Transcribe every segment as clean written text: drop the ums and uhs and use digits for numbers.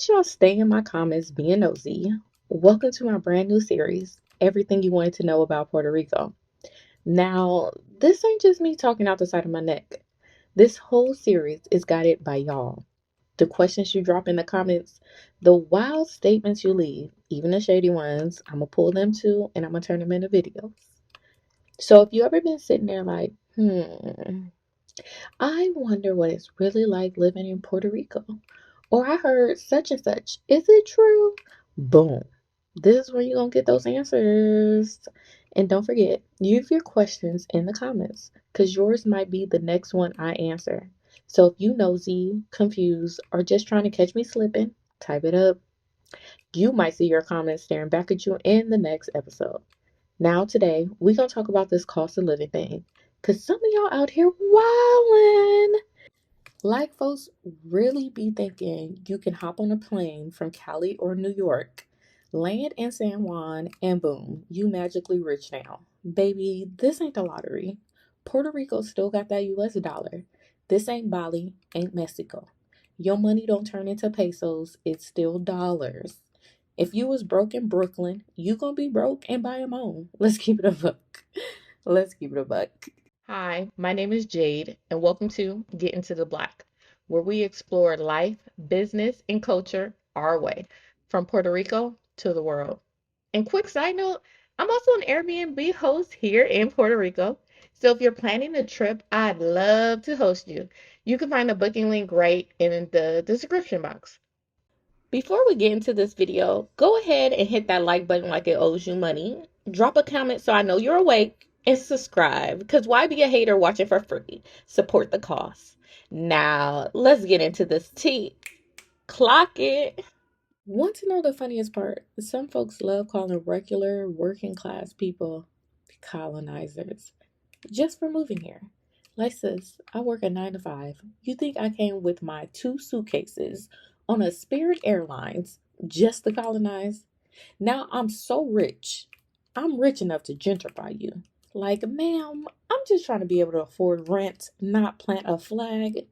Since y'all stay in my comments being nosy, welcome to my brand new series, Everything You Wanted to Know About Puerto Rico. Now, this ain't just me talking out the side of my neck. This whole series is guided by y'all. The questions you drop in the comments, the wild statements you leave, even the shady ones, I'm gonna pull them too and I'm gonna turn them into videos. So if you ever been sitting there like, I wonder what it's really like living in Puerto Rico. Or I heard such and such. Is it true? Boom. This is where you're going to get those answers. And don't forget, leave your questions in the comments because yours might be the next one I answer. So if you nosy, confused, or just trying to catch me slipping, type it up. You might see your comments staring back at you in the next episode. Now, today, we're going to talk about this cost of living thing because some of y'all out here wildin'. Like folks really be thinking you can hop on a plane from Cali or New York, land in San Juan, and boom, you magically rich now. Baby, this ain't the lottery. Puerto Rico still got that US dollar. This ain't Bali, ain't Mexico. Your money don't turn into pesos, it's still dollars. If you was broke in Brooklyn, you gonna be broke and buy 'em on. Let's keep it a buck. Let's keep it a buck. Hi, my name is Jade, and welcome to Get Into the Black, where we explore life, business, and culture our way, from Puerto Rico to the world. And quick side note, I'm also an Airbnb host here in Puerto Rico. So if you're planning a trip, I'd love to host you. You can find the booking link right in the description box. Before we get into this video, go ahead and hit that like button like it owes you money. Drop a comment so I know you're awake and subscribe because why be a hater watching for free? Support the cause. Now, let's get into this tea. Clock it. Want to know the funniest part? Some folks love calling regular working class people colonizers just for moving here. Like, sis, I work a 9 to 5. You think I came with my 2 suitcases on a Spirit Airlines just to colonize? Now I'm so rich. I'm rich enough to gentrify you. Like, ma'am, I'm just trying to be able to afford rent, not plant a flag.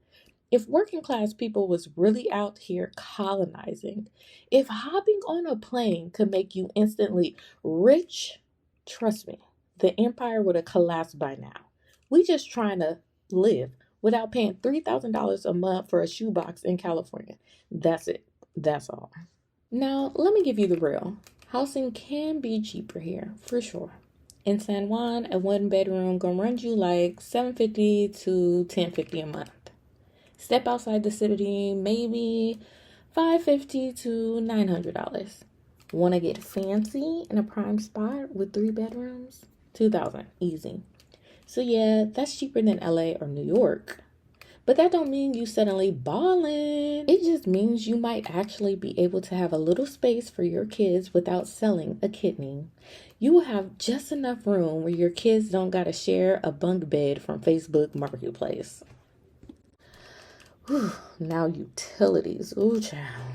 If working class people was really out here colonizing, if hopping on a plane could make you instantly rich, trust me, the empire would have collapsed by now. We just trying to live without paying $3,000 a month for a shoebox in California. That's it. That's all. Now, let me give you the real. Housing can be cheaper here, for sure. In San Juan, a 1 bedroom gonna run you like $750 to $1050 a month. Step outside the city, maybe $550 to $900. Want to get fancy in a prime spot with 3 bedrooms? 2,000, easy. So yeah, that's cheaper than LA or New York. But that don't mean you suddenly ballin'. It just means you might actually be able to have a little space for your kids without selling a kidney. You will have just enough room where your kids don't gotta share a bunk bed from Facebook Marketplace. Whew, now utilities. Ooh, child.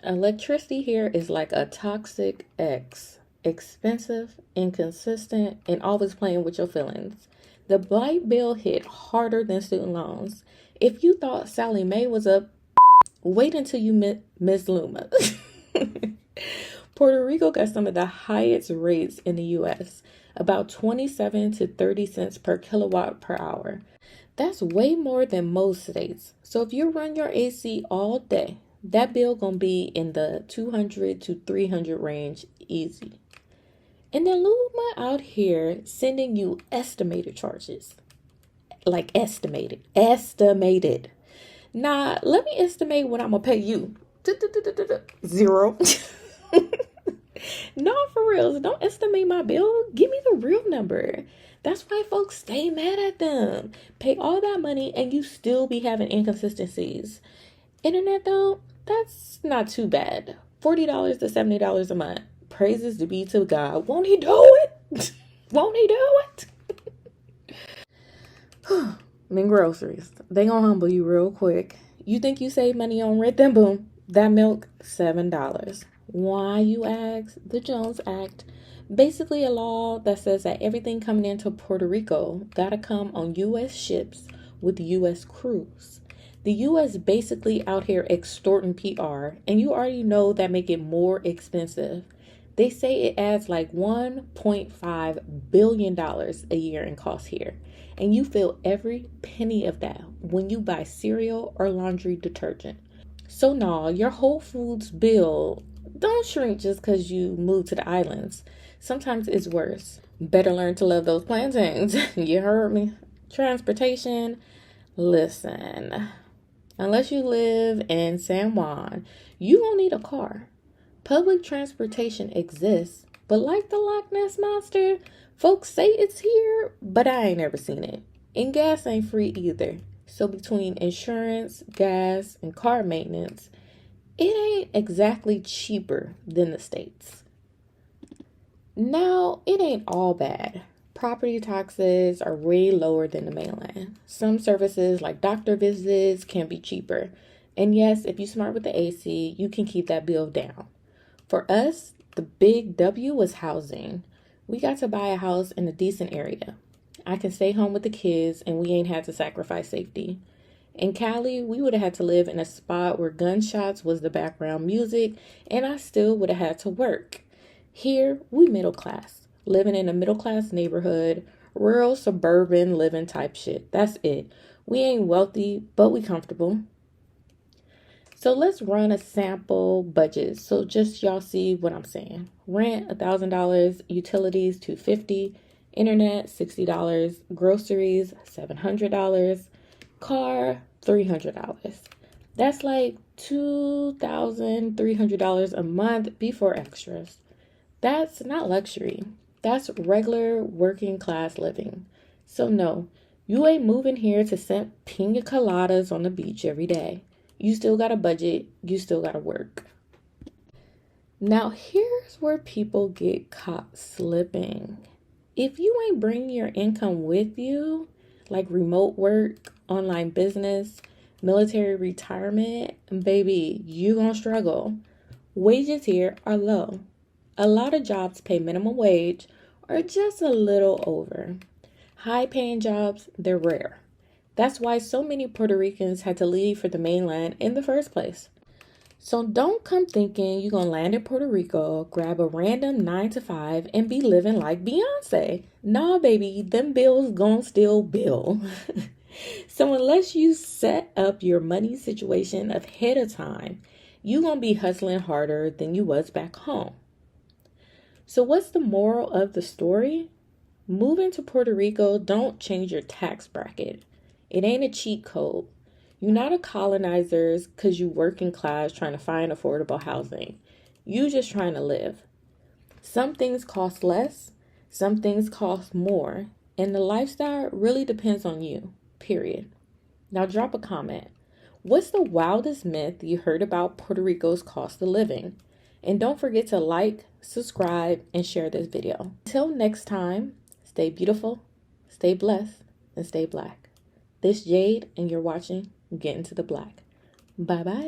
Electricity here is like a toxic ex. Expensive, inconsistent, and always playing with your feelings. The light bill hit harder than student loans. If you thought Sally Mae was up, wait until you meet Miss LUMA. Puerto Rico got some of the highest rates in the US, about 27 to 30 cents per kilowatt per hour. That's way more than most states. So if you run your AC all day, that bill gonna be in the 200 to 300 range easy. And then Luma out here sending you estimated charges. Like estimated. Nah, let me estimate what I'm gonna pay you. Zero. No, for real. Don't estimate my bill. Give me the real number. That's why folks stay mad at them. Pay all that money and you still be having inconsistencies. Internet though, that's not too bad. $40 to $70 a month. Praises to be to God. Won't he do it? Won't he do it? I mean, groceries. They gonna humble you real quick. You think you save money on rent, then boom, that milk, $7. Why, you ask? The Jones Act. Basically a law that says that everything coming into Puerto Rico gotta come on U.S. ships with U.S. crews. The US basically out here extorting PR, and you already know that make it more expensive. They say it adds like $1.5 billion a year in cost here. And you feel every penny of that when you buy cereal or laundry detergent. So nah, your Whole Foods bill don't shrink just because you move to the islands. Sometimes it's worse. Better learn to love those plantains. You heard me? Transportation. Listen, unless you live in San Juan, you won't need a car. Public transportation exists, but like the Loch Ness Monster, folks say it's here, but I ain't never seen it. And gas ain't free either. So between insurance, gas, and car maintenance, it ain't exactly cheaper than the States. Now, it ain't all bad. Property taxes are way lower than the mainland. Some services like doctor visits can be cheaper. And yes, if you're smart with the AC, you can keep that bill down. For us, the big W was housing. We got to buy a house in a decent area. I can stay home with the kids and we ain't had to sacrifice safety. In Cali, we would have had to live in a spot where gunshots was the background music and I still would have had to work. Here, we middle class, living in a middle class neighborhood, rural suburban living type shit. That's it. We ain't wealthy, but we comfortable. So let's run a sample budget. So just y'all see what I'm saying. Rent $1,000, utilities $250, internet $60, groceries $700, car $300. That's like $2,300 a month before extras. That's not luxury. That's regular working class living. So no, you ain't moving here to sip pina coladas on the beach every day. You still got a budget. You still got to work. Now, here's where people get caught slipping. If you ain't bringing your income with you, like remote work, online business, military retirement, baby, you gonna struggle. Wages here are low. A lot of jobs pay minimum wage or just a little over. High paying jobs, they're rare. That's why so many Puerto Ricans had to leave for the mainland in the first place. So don't come thinking you're going to land in Puerto Rico, grab a random 9 to 5, and be living like Beyonce. Nah, baby, them bills gon' still bill. So unless you set up your money situation ahead of time, you going to be hustling harder than you was back home. So what's the moral of the story? Moving to Puerto Rico don't change your tax bracket. It ain't a cheat code. You're not a colonizer because you working class trying to find affordable housing. You just trying to live. Some things cost less, some things cost more, and the lifestyle really depends on you, period. Now drop a comment. What's the wildest myth you heard about Puerto Rico's cost of living? And don't forget to like, subscribe, and share this video. Until next time, stay beautiful, stay blessed, and stay black. This Jade, and you're watching Get Into the Black. Bye-bye.